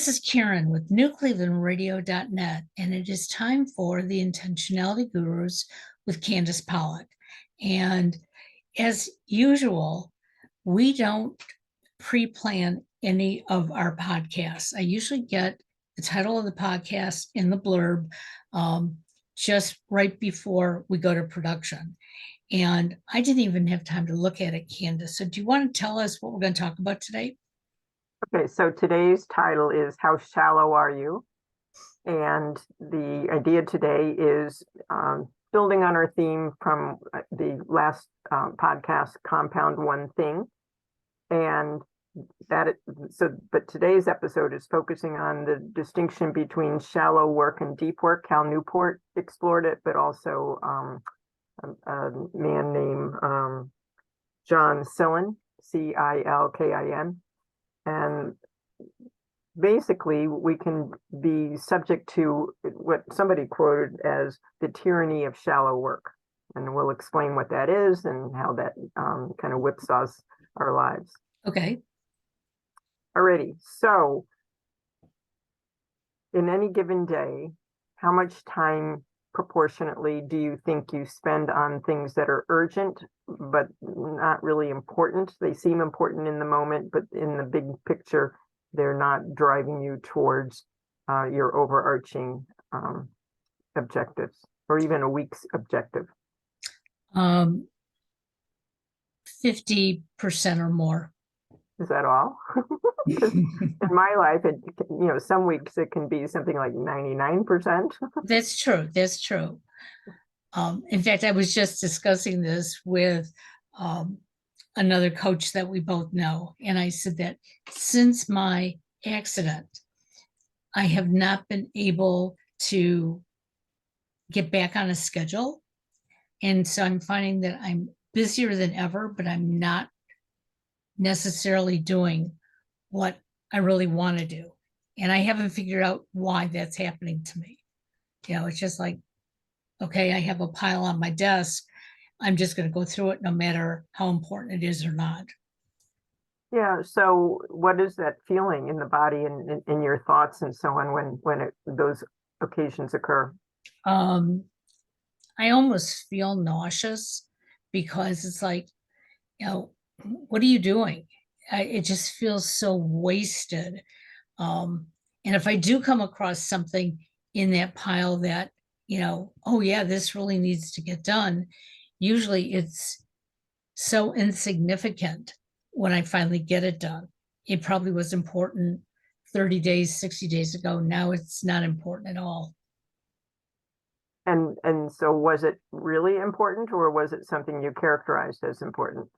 This is Karen with newclevelandradio.net, and it is time for the Intentionality Gurus with Candace Pollock. And as usual, we don't pre-plan any of our podcasts. I usually get the title of the podcast in the blurb just right before we go to production. And I didn't even have time to look at it, Candace. So do you want to tell us what we're going to talk about today? Okay, so today's title is How Shallow Are You? And the idea today is building on our theme from the last podcast, Compound One Thing. And but today's episode is focusing on the distinction between shallow work and deep work. Cal Newport explored it, but also a man named John Cilin, Cilkin. And basically, we can be subject to what somebody quoted as the tyranny of shallow work. And we'll explain what that is and how that kind of whipsaws our lives. Okay. Alrighty. So, in any given day, how much time proportionately do you think you spend on things that are urgent but not really important? They seem important in the moment, but in the big picture, they're not driving you towards your overarching objectives or even a week's objective. 50% or more. Is that all? In my life, some weeks it can be something like 99%. That's true. That's true. In fact, I was just discussing this with another coach that we both know. And I said that since my accident, I have not been able to get back on a schedule. And so I'm finding that I'm busier than ever, but I'm not necessarily doing what I really want to do. And I haven't figured out why that's happening to me. It's just like, okay, I have a pile on my desk. I'm just going to go through it no matter how important it is or not. Yeah. So what is that feeling in the body and in your thoughts and so on when those occasions occur? I almost feel nauseous because it's like, what are you doing? It just feels so wasted. And if I do come across something in that pile that, oh yeah, this really needs to get done, usually it's so insignificant when I finally get it done. It probably was important 30 days, 60 days ago. Now it's not important at all. And so was it really important, or was it something you characterized as important?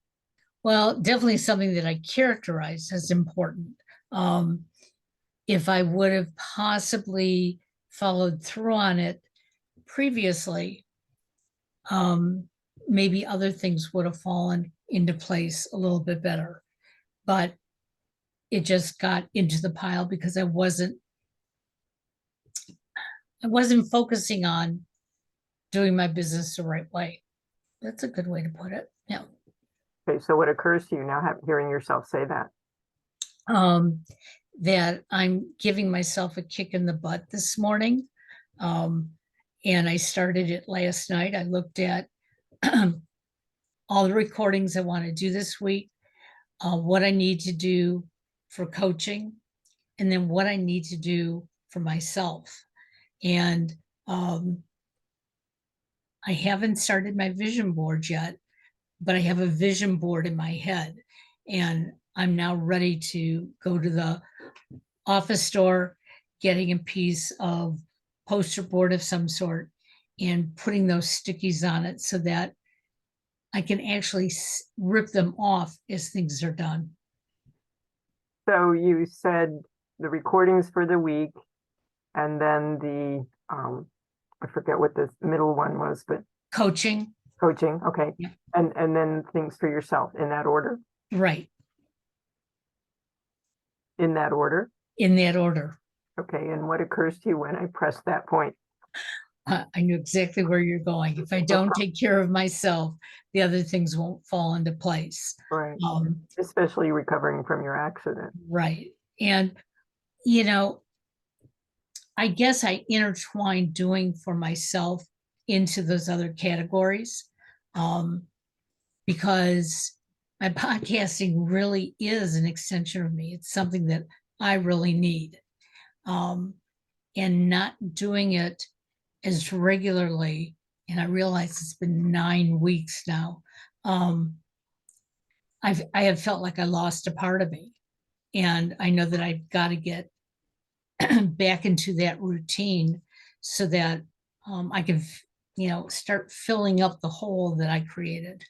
Well, definitely something that I characterized as important. If I would have possibly followed through on it previously, maybe other things would have fallen into place a little bit better. But it just got into the pile because I wasn't focusing on doing my business the right way. That's a good way to put it. Yeah. Okay, so what occurs to you now, hearing yourself say that? That I'm giving myself a kick in the butt this morning. And I started it last night. I looked at all the recordings I want to do this week, what I need to do for coaching, and then what I need to do for myself. And I haven't started my vision board yet, but I have a vision board in my head. And I'm now ready to go to the office store, getting a piece of poster board of some sort and putting those stickies on it so that I can actually rip them off as things are done. So you said the recordings for the week, and then the, I forget what the middle one was, but Coaching. Okay. Yeah. And then things for yourself in that order? Right. In that order? In that order. Okay. And what occurs to you when I press that point? I knew exactly where you're going. If I don't take care of myself, the other things won't fall into place. Right. Especially recovering from your accident. Right. And you know, I guess I intertwine doing for myself into those other categories, um, because my podcasting really is an extension of me. It's something that I really need. Um, and not doing it as regularly, and I realize it's been 9 weeks now. Um, I have felt like I lost a part of me, and I know that I've got to get back into that routine so that I can, start filling up the hole that I created.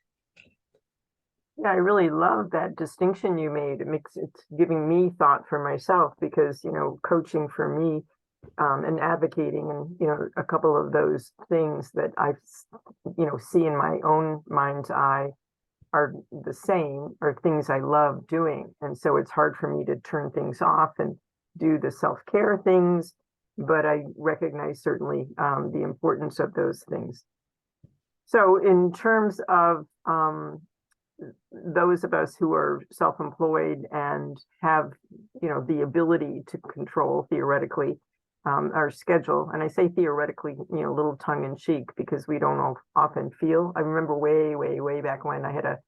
Yeah, I really love that distinction you made. It's giving me thought for myself because, coaching for me, and advocating and, a couple of those things that see in my own mind's eye are the same, are things I love doing. And so it's hard for me to turn things off and do the self-care things, but I recognize certainly the importance of those things. So in terms of those of us who are self-employed and have, the ability to control theoretically our schedule. And I say theoretically, a little tongue in cheek because we don't often feel. I remember way, way, way back when I had a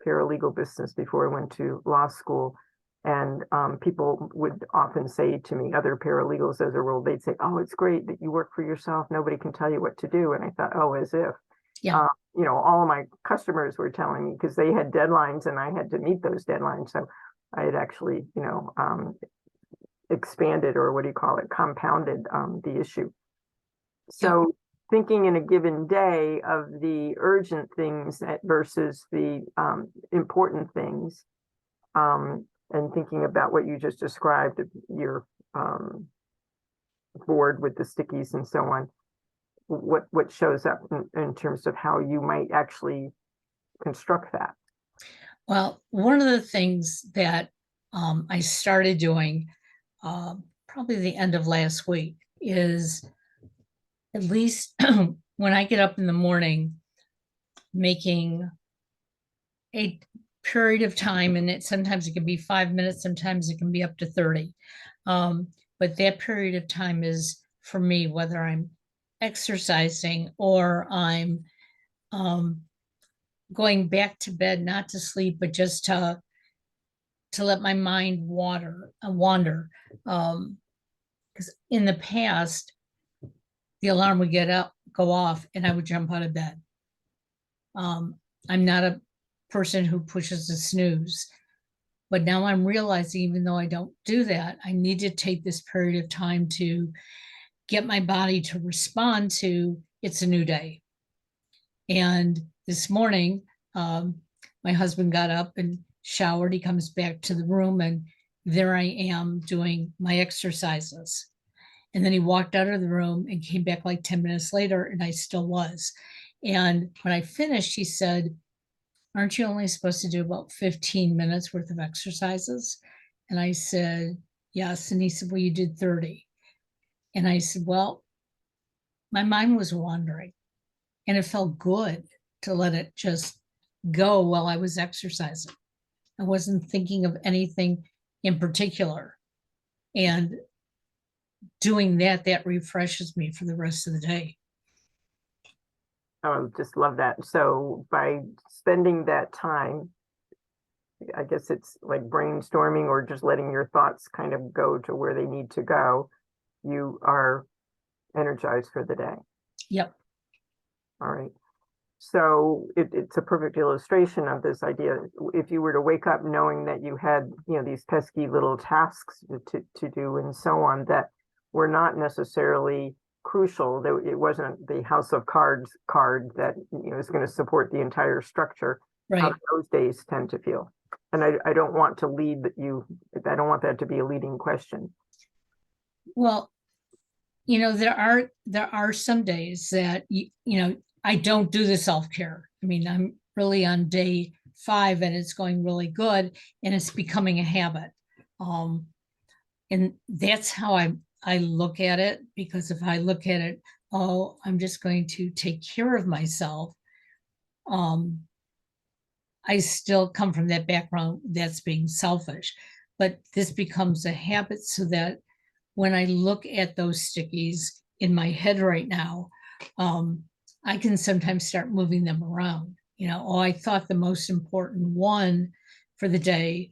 paralegal business before I went to law school. And people would often say to me, other paralegals as a rule, they'd say, "Oh, it's great that you work for yourself. Nobody can tell you what to do." And I thought, oh, as if. Yeah. All of my customers were telling me because they had deadlines and I had to meet those deadlines. So I had actually, expanded, or what do you call it, compounded the issue. So thinking in a given day of the urgent things versus the important things, and thinking about what you just described, your board with the stickies and so on, what shows up in terms of how you might actually construct that? Well, one of the things that I started doing probably the end of last week is, at least when I get up in the morning, making a period of time, and sometimes it can be 5 minutes, sometimes it can be up to 30. But that period of time is for me, whether I'm exercising or I'm um, going back to bed, not to sleep, but just to let my mind wander. Because in the past, the alarm would go off, and I would jump out of bed. I'm not a person who pushes the snooze, but now I'm realizing, even though I don't do that, I need to take this period of time to get my body to respond to it's a new day. And this morning, my husband got up and showered. He comes back to the room, and there I am doing my exercises. And then he walked out of the room and came back like 10 minutes later, and I still was. And when I finished, he said, "Aren't you only supposed to do about 15 minutes worth of exercises?" And I said, "Yes." And he said, "Well, you did 30." And I said, "Well, my mind was wandering, and it felt good to let it just go while I was exercising. I wasn't thinking of anything in particular. And doing that refreshes me for the rest of the day." Just love that. So by spending that time, I guess it's like brainstorming or just letting your thoughts kind of go to where they need to go, you are energized for the day. Yep. All right. So it's a perfect illustration of this idea. If you were to wake up knowing that you had, these pesky little tasks to do and so on that were not necessarily crucial, that it wasn't the house of cards card that is going to support the entire structure. How Right. do those days tend to feel? And I don't want to I don't want that to be a leading question. Well, there are some days that I don't do the self-care. I mean, I'm really on day 5 and it's going really good, and it's becoming a habit. Um, and that's how I look at it, because if I look at it, oh, I'm just going to take care of myself, um, I still come from that background that's being selfish. But this becomes a habit, so that when I look at those stickies in my head right now, I can sometimes start moving them around. Oh, I thought the most important one for the day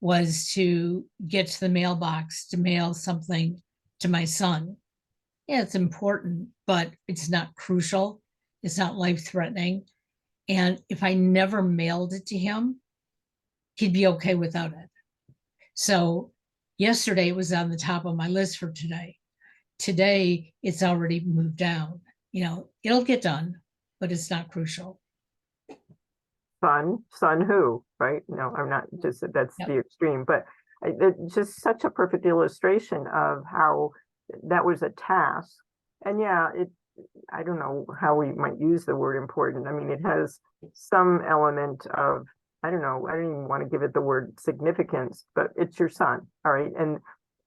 was to get to the mailbox to mail something to my son. Yeah, it's important, but it's not crucial. It's not life-threatening. And if I never mailed it to him, he'd be okay without it. So yesterday it was on the top of my list for today. Today it's already moved down. It'll get done, but it's not crucial. Son who, right? No, I'm not just, that's Yep. the extreme, but it's just such a perfect illustration of how that was a task. And yeah, I don't know how we might use the word important. I mean, it has some element of, I don't know, I don't even want to give it the word significance, but it's your son, all right? And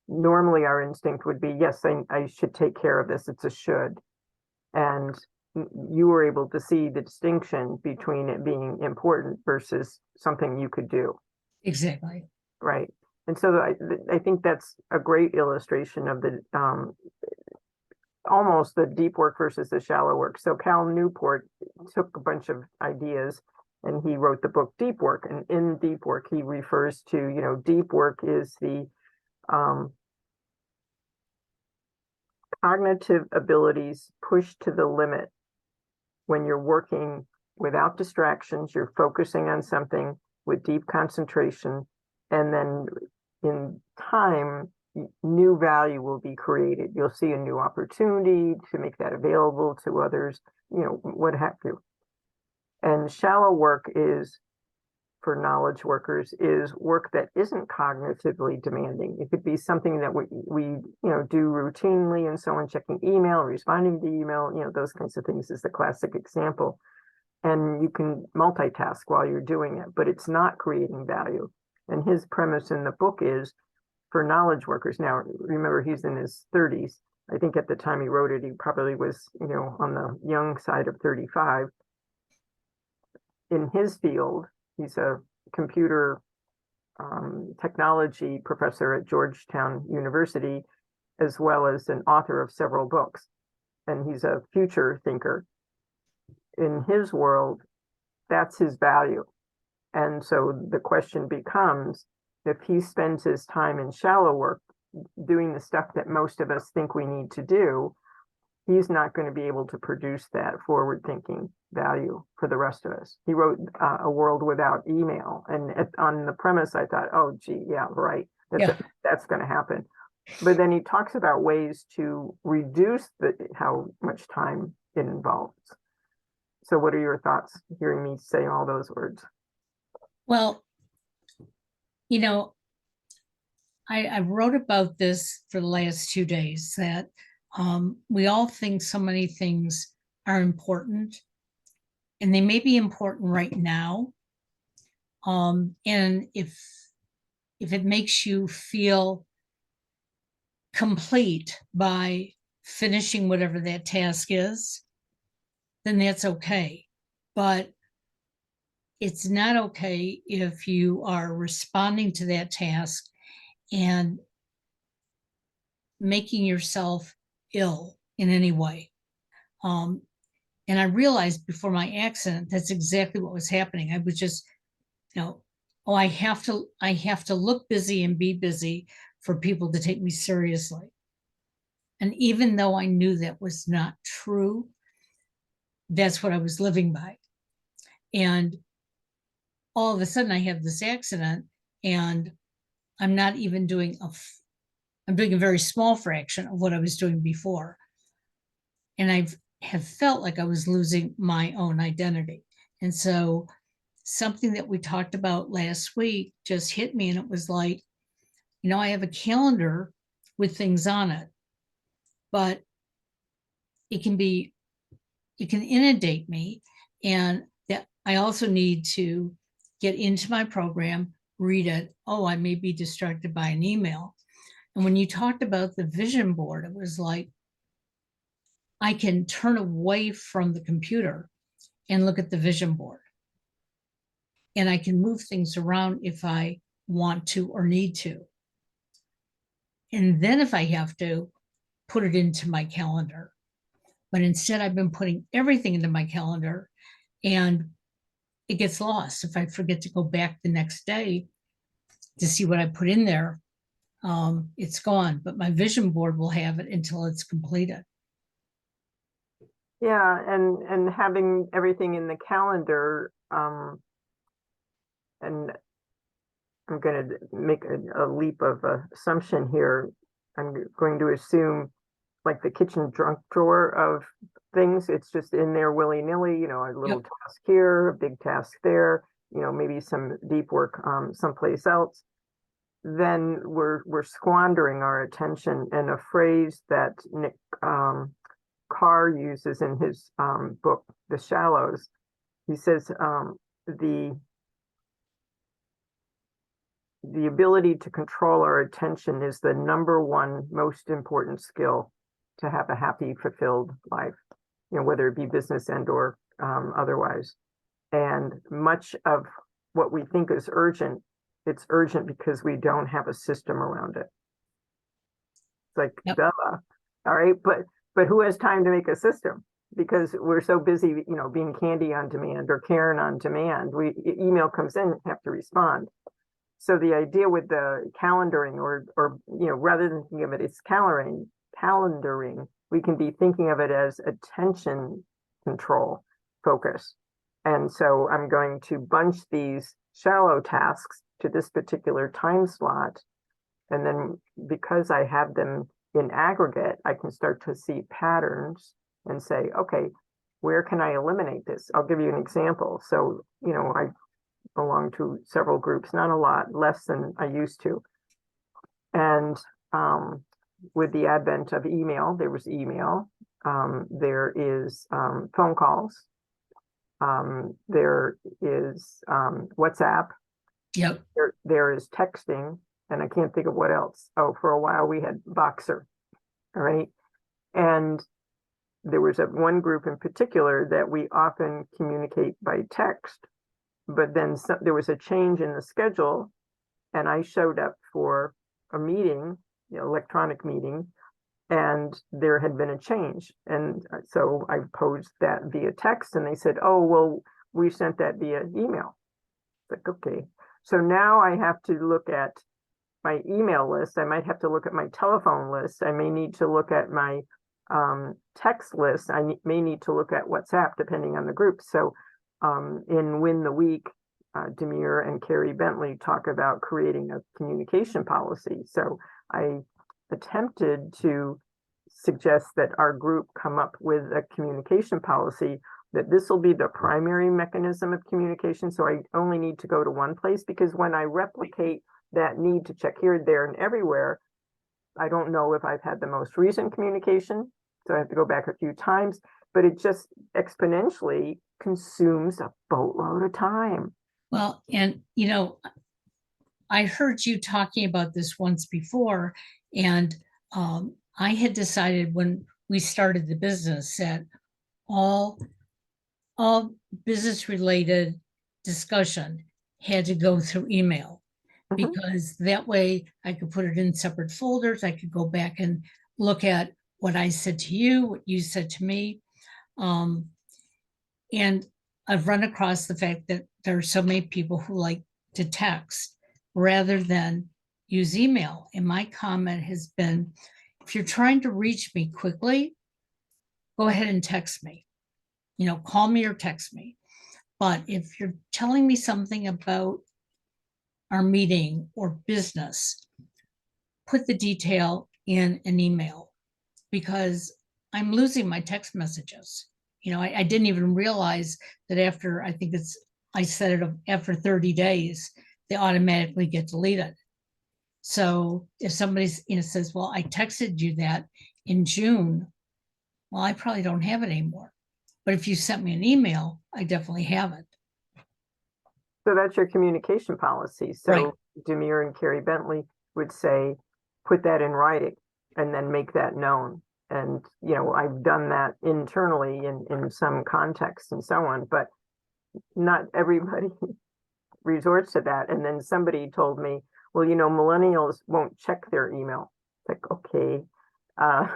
normally our instinct would be, yes, I should take care of this. It's a should. And you were able to see the distinction between it being important versus something you could do. Exactly. Right. And so I think that's a great illustration of the almost the deep work versus the shallow work. So Cal Newport took a bunch of ideas and he wrote the book Deep Work. And in Deep Work, he refers to, deep work is the cognitive abilities pushed to the limit. When you're working without distractions, you're focusing on something with deep concentration, and then in time, new value will be created. You'll see a new opportunity to make that available to others, what have you. And shallow work is, for knowledge workers, is work that isn't cognitively demanding. It could be something that we do routinely, and so on, checking email, responding to email, those kinds of things is the classic example. And you can multitask while you're doing it, but it's not creating value. And his premise in the book is, for knowledge workers, now remember he's in his 30s. I think at the time he wrote it, he probably was, on the young side of 35. In his field, he's a computer technology professor at Georgetown University, as well as an author of several books. And he's a future thinker. In his world, that's his value. And so the question becomes, if he spends his time in shallow work, doing the stuff that most of us think we need to do, he's not going to be able to produce that forward-thinking value for the rest of us. He wrote A World Without Email, and on the premise, I thought, oh, gee, yeah, right, that's going to happen. But then he talks about ways to reduce how much time it involves. So what are your thoughts hearing me say all those words? Well, I wrote about this for the last 2 days, that we all think so many things are important, and they may be important right now. And if it makes you feel complete by finishing whatever that task is, then that's okay. But it's not okay if you are responding to that task and making yourself ill in any way. And I realized before my accident, that's exactly what was happening. I was just, oh, I have to look busy and be busy for people to take me seriously. And even though I knew that was not true, that's what I was living by. And all of a sudden I have this accident, and I'm not even doing I'm doing a very small fraction of what I was doing before. And I have felt like I was losing my own identity. And so something that we talked about last week just hit me, and it was like, I have a calendar with things on it, but it can inundate me. And that I also need to get into my program, read it. Oh, I may be distracted by an email. And when you talked about the vision board, it was like, I can turn away from the computer and look at the vision board. And I can move things around if I want to or need to. And then if I have to, put it into my calendar. But instead, I've been putting everything into my calendar, and it gets lost. If I forget to go back the next day to see what I put in there, it's gone. But my vision board will have it until it's completed. Yeah, and having everything in the calendar, and I'm going to make a leap of assumption here. I'm going to assume like the kitchen trunk drawer of things, it's just in there willy-nilly, you know, a little Yep. task here, a big task there, you know, maybe some deep work someplace else. Then we're squandering our attention. And a phrase that Nick Carr uses in his book, The Shallows, he says the ability to control our attention is the number one most important skill to have a happy, fulfilled life, you know, whether it be business and or otherwise. And much of what we think is urgent, it's urgent because we don't have a system around it. It's like, Yep. duh, all right, but who has time to make a system? Because we're so busy, you know, being Candy on demand or Karen on demand. Email comes in, have to respond. So the idea with the calendaring or you know, rather than thinking of it as calendaring, we can be thinking of it as attention control focus. And so I'm going to bunch these shallow tasks to this particular time slot. And then because I have them in aggregate, I can start to see patterns and say, okay, where can I eliminate this? I'll give you an example. So, you know, I belong to several groups, not a lot, less than I used to. And with the advent of email, there was email, there is phone calls, there is WhatsApp, Yep. there is texting, and I can't think of what else. Oh, for a while we had Boxer, all right? And there was one group in particular that we often communicate by text, but then there was a change in the schedule, and I showed up for a meeting, you know, electronic meeting, and there had been a change. And so I posed that via text, and they said, oh, well, we sent that via email. Like, okay. So now I have to look at my email list. I might have to look at my telephone list. I may need to look at my text list. I may need to look at WhatsApp, depending on the group. So in Win the Week, Demir and Carrie Bentley talk about creating a communication policy. So I attempted to suggest that our group come up with a communication policy, that this will be the primary mechanism of communication. So I only need to go to one place, because when I replicate that need to check here, there, and everywhere, I don't know if I've had the most recent communication. So I have to go back a few times, but it just exponentially consumes a boatload of time. Well, and you know, I heard you talking about this once before, and I had decided when we started the business that all business related discussion had to go through email, because that way I could put it in separate folders. I could go back and look at what I said to you, what you said to me. And I've run across the fact that there are so many people who like to text rather than use email. And my comment has been, if you're trying to reach me quickly, go ahead and text me. You know, call me or text me. But if you're telling me something about our meeting or business, put the detail in an email, because I'm losing my text messages. You know, I didn't even realize that after, I think I set it after 30 days, they automatically get deleted. So if somebody says, well, I texted you that in June, well, I probably don't have it anymore. But if you sent me an email, I definitely have it. So that's your communication policy. So Right. Demir and Carrie Bentley would say, put that in writing and then make that known. And, you know, I've done that internally in some contexts and so on, but not everybody resorts to that. And then somebody told me, well, you know, millennials won't check their email. like, okay, uh,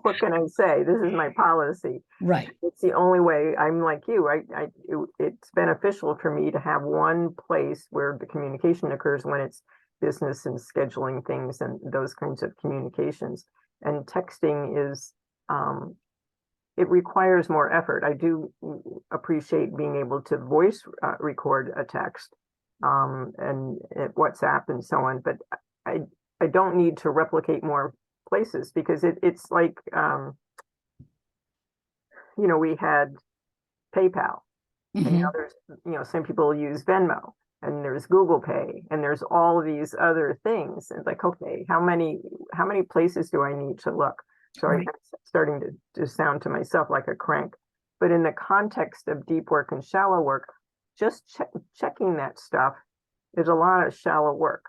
what can I say? This is my policy. Right. It's the only way. I'm like you. It's beneficial for me to have one place where the communication occurs when it's business and scheduling things and those kinds of communications. And texting is, it requires more effort. I do appreciate being able to voice record a text, and WhatsApp and so on, but I I don't need to replicate more places because it's like, we had PayPal, and now Mhm. there's, some people use Venmo, and there's Google Pay, and there's all these other things. And like, okay, how many places do I need to look? Sorry, Right. I'm starting to sound to myself like a crank. But in the context of deep work and shallow work, just checking that stuff is a lot of shallow work.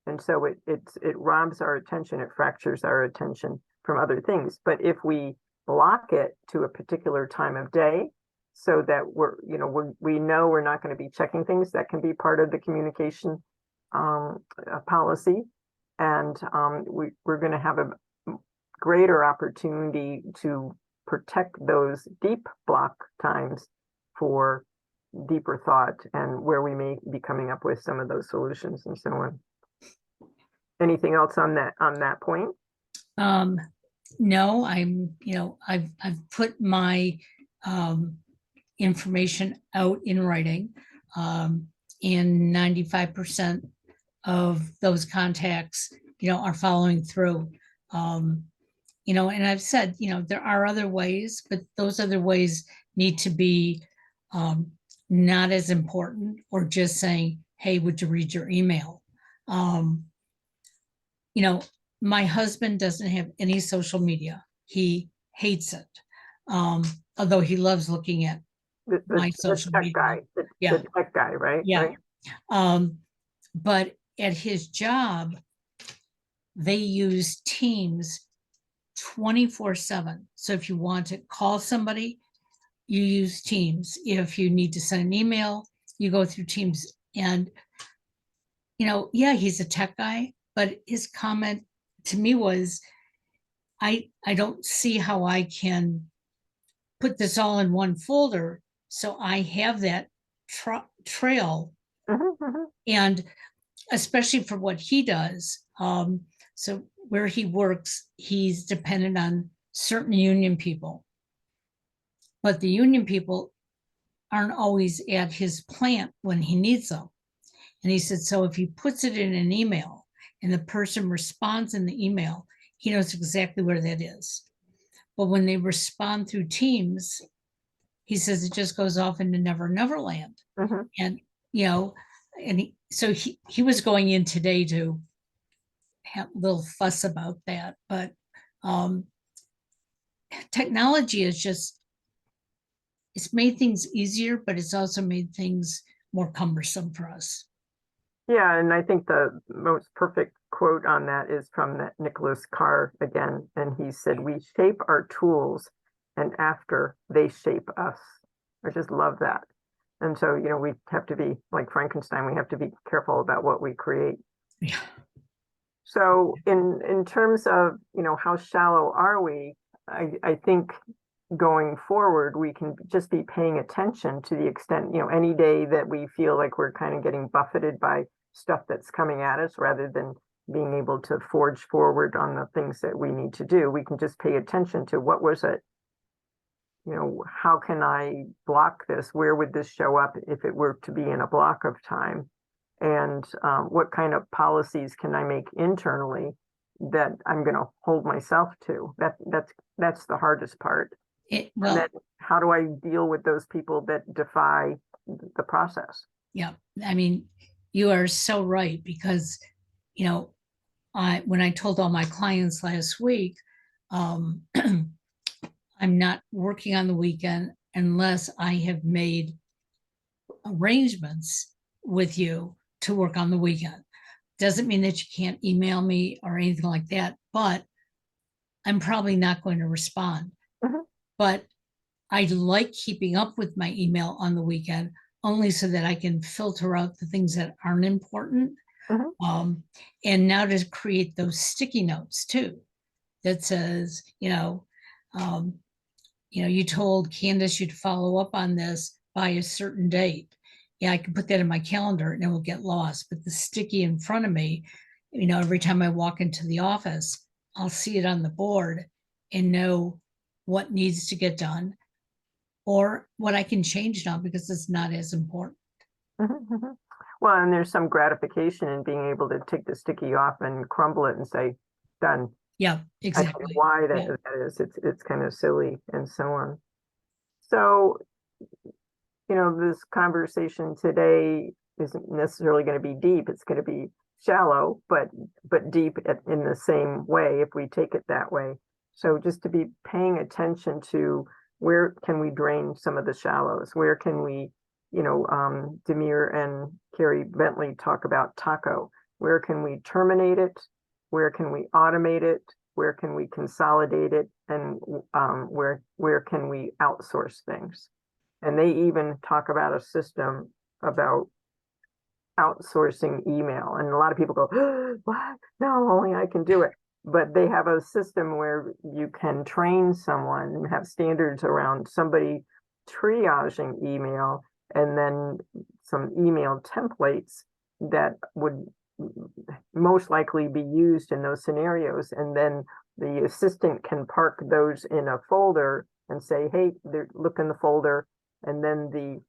And so it robs our attention, it fractures our attention from other things. But if we block it to a particular time of day, so that we know we're not going to be checking things, that can be part of the communication policy. And we're going to have a greater opportunity to protect those deep block times for deeper thought and where we may be coming up with some of those solutions and so on. Anything else on that point? No, I've put my information out in writing. And 95% of those contacts, are following through. And I've said, there are other ways, but those other ways need to be not as important, or just saying, hey, would you read your email? Um, my husband doesn't have any social media. He hates it. Although he loves looking at my The social tech media. guy, the Yeah. tech guy, right? Yeah. Right. But at his job, they use Teams 24/7. So if you want to call somebody, you use Teams. If you need to send an email, you go through Teams. And, yeah, he's a tech guy, but his comment to me was, I don't see how I can put this all in one folder. So I have that trail, Mhm, mhm. and especially for what he does. So where he works, he's dependent on certain union people, but the union people aren't always at his plant when he needs them. And he said, so if he puts it in an email and the person responds in the email, he knows exactly where that is. But when they respond through Teams, he says it just goes off into never land. Mhm. And, so he was going in today to have a little fuss about that. But technology is just, it's made things easier, but it's also made things more cumbersome for us. Yeah, and I think the most perfect quote on that is from that Nicholas Carr again, and he said, "We shape our tools, and after they shape us." I just love that. And so, we have to be like Frankenstein. We have to be careful about what we create. Yeah. So, in terms of, how shallow are we? I think going forward, we can just be paying attention to the extent, any day that we feel like we're kind of getting buffeted by stuff that's coming at us, rather than being able to forge forward on the things that we need to do, we can just pay attention to what was it, how can I block this? Where would this show up if it were to be in a block of time? And what kind of policies can I make internally that I'm going to hold myself to? That's the hardest part. And Well, then how do I deal with those people that defy the process? yeah, I mean, you are so right, because, when I told all my clients last week, um, I'm not working on the weekend unless I have made arrangements with you to work on the weekend. Doesn't mean that you can't email me or anything like that, but I'm probably not going to respond. Mhm. But I like keeping up with my email on the weekend, only so that I can filter out the things that aren't important. Mhm. And now to create those sticky notes too, that says, you told Candace you'd follow up on this by a certain date. Yeah, I can put that in my calendar and it will get lost. But the sticky in front of me, every time I walk into the office, I'll see it on the board and know what needs to get done or what I can change now because it's not as important. Mhm, mhm. Well, and there's some gratification in being able to take the sticky off and crumble it and say, done. Yeah, I don't know exactly. why Yeah. that is. It's kind of silly and so on. So, this conversation today isn't necessarily going to be deep. It's going to be shallow, but deep in the same way if we take it that way. So just to be paying attention to where can we drain some of the shallows? Where can we, Demir and Carrie Bentley talk about taco. Where can we terminate it? Where can we automate it? Where can we consolidate it? And where can we outsource things? And they even talk about a system about outsourcing email. And a lot of people go, what? No, only I can do it. But they have a system where you can train someone and have standards around somebody triaging email and then some email templates that would most likely be used in those scenarios. And then the assistant can park those in a folder and say, hey, look in the folder. And then the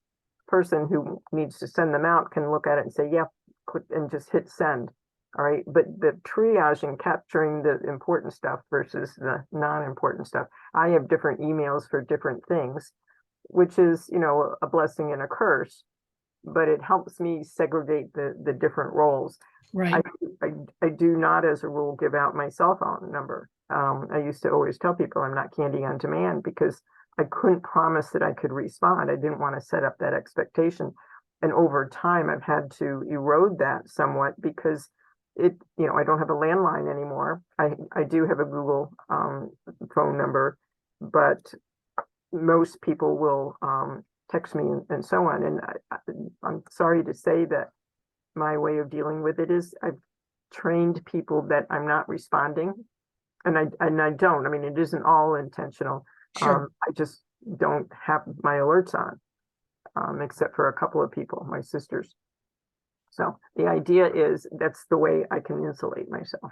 person who needs to send them out can look at it and say, yeah, click and just hit send. All right. But the triaging, capturing the important stuff versus the non-important stuff. I have different emails for different things, which is, a blessing and a curse, but it helps me segregate the different roles. I, Right. I do not, as a rule, give out my cell phone number. I used to always tell people I'm not candy on demand because I couldn't promise that I could respond. I didn't want to set up that expectation. And over time, I've had to erode that somewhat because I don't have a landline anymore. I do have a Google phone number, but most people will text me and so on. And I'm sorry to say that my way of dealing with it is I've trained people that I'm not responding, and I don't. I mean, it isn't all intentional. Sure. I just don't have my alerts on, except for a couple of people, my sisters. So the idea is that's the way I can insulate myself.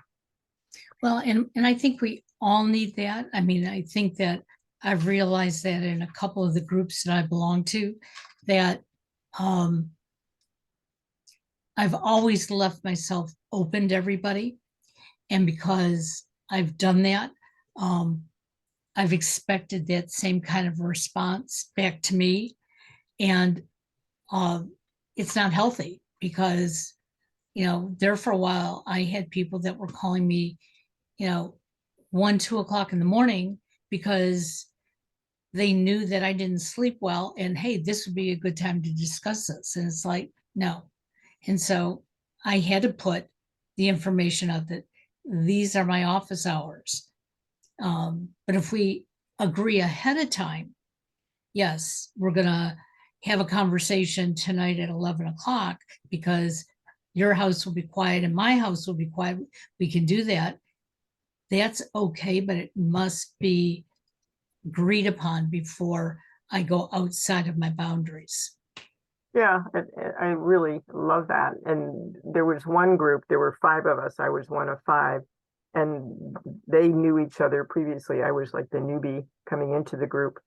Well, and I think we all need that. I mean, I think that I've realized that in a couple of the groups that I belong to, that um, I've always left myself open to everybody. And because I've done that, um, I've expected that same kind of response back to me. And uh, it's not healthy because, there for a while, I had people that were calling me, you know, 1, 2 o'clock in the morning because they knew that I didn't sleep well. And hey, this would be a good time to discuss this. And it's like, no. And so I had to put the information out that these are my office hours. But if we agree ahead of time, yes, we're going to have a conversation tonight at 11 o'clock because your house will be quiet and my house will be quiet. We can do that. That's okay, but it must be agreed upon before I go outside of my boundaries. Yeah, I really love that. And there was one group, there were 5 of us. I was one of 5, and they knew each other previously. I was like the newbie coming into the group,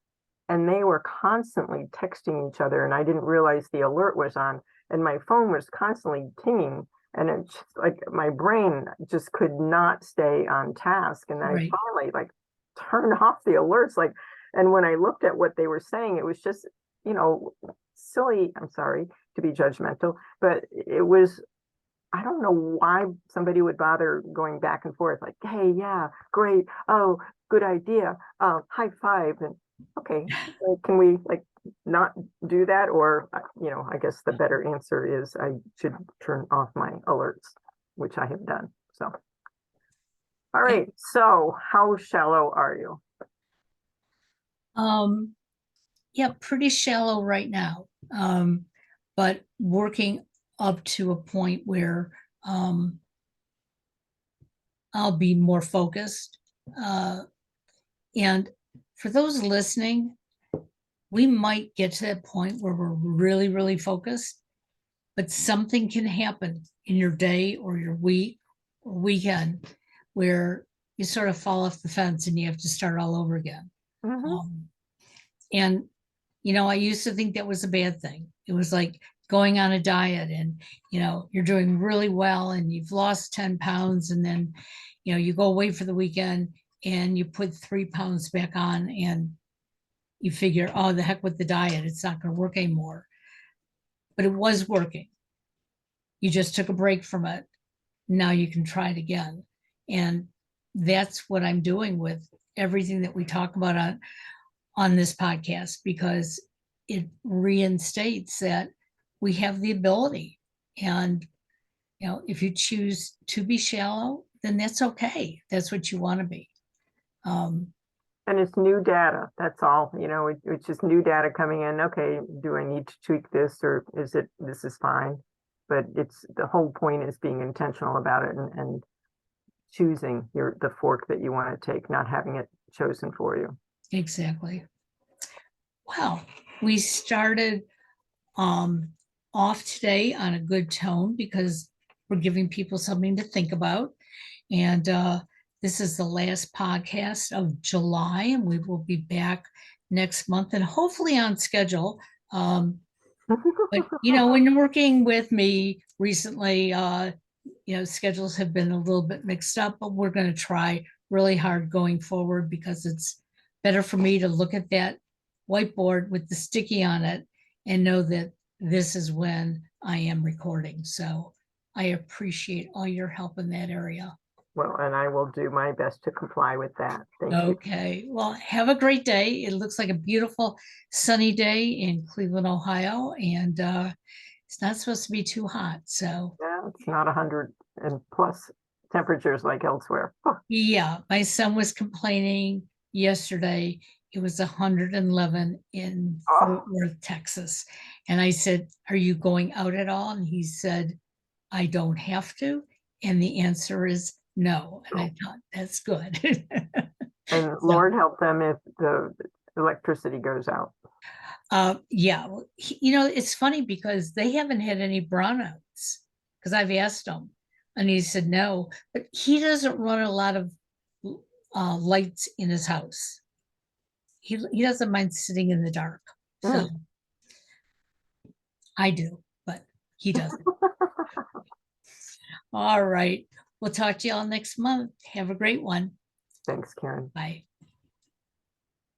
and they were constantly texting each other, and I didn't realize the alert was on, and my phone was constantly tinging, and it's just like my brain just could not stay on task. And I Right. finally like turned off the alerts, and when I looked at what they were saying, it was just, you know, silly. I'm sorry to be judgmental, but it was, I don't know why somebody would bother going back and forth like, hey, yeah, great. Oh, good idea. High five. And okay, can we like not do that? Or, I guess the better answer is I should turn off my alerts, which I have done. So, all Yeah. right. So how shallow are you? Um, yeah, pretty shallow right now. But working up to a point where I'll be more focused. And for those listening, we might get to that point where we're really, really focused, but something can happen in your day or your week or weekend where you sort of fall off the fence and you have to start all over again. And, I used to think that was a bad thing. It was like going on a diet and, you're doing really well and you've lost 10 pounds. And then, you go away for the weekend and you put 3 pounds back on and you figure, oh, the heck with the diet. It's not going to work anymore. But it was working. You just took a break from it. Now you can try it again. And that's what I'm doing with everything that we talk about on this podcast, because it reinstates that we have the ability. And, if you choose to be shallow, then that's okay. That's what you want to be. And it's new data. That's all, it's just new data coming in. Okay, do I need to tweak this, or this is fine? But the whole point is being intentional about it and choosing the fork that you want to take, not having it chosen for you. Exactly. Wow. We started off today on a good tone because we're giving people something to think about. And this is the last podcast of July, and we will be back next month and hopefully on schedule. But, when you're working with me recently, schedules have been a little bit mixed up, but we're going to try really hard going forward because it's better for me to look at that whiteboard with the sticky on it and know that this is when I am recording. So I appreciate all your help in that area. Well, and I will do my best to comply with that. Thank you. Okay. Well, have a great day. It looks like a beautiful sunny day in Cleveland, Ohio, and it's not supposed to be too hot. So yeah, it's not 100 and plus temperatures like elsewhere. Yeah, my son was complaining yesterday. It was 111 in Fort Worth, Texas. And I said, are you going out at all? And he said, I don't have to. And the answer is no. And I thought, that's good. And Lord help them if the electricity goes out. Yeah. It's funny because they haven't had any brownouts because I've asked him and he said no, but he doesn't run a lot of lights in his house. He doesn't mind sitting in the dark. So I do, but he doesn't. All right. We'll talk to y'all next month. Have a great one. Thanks, Karen. Bye.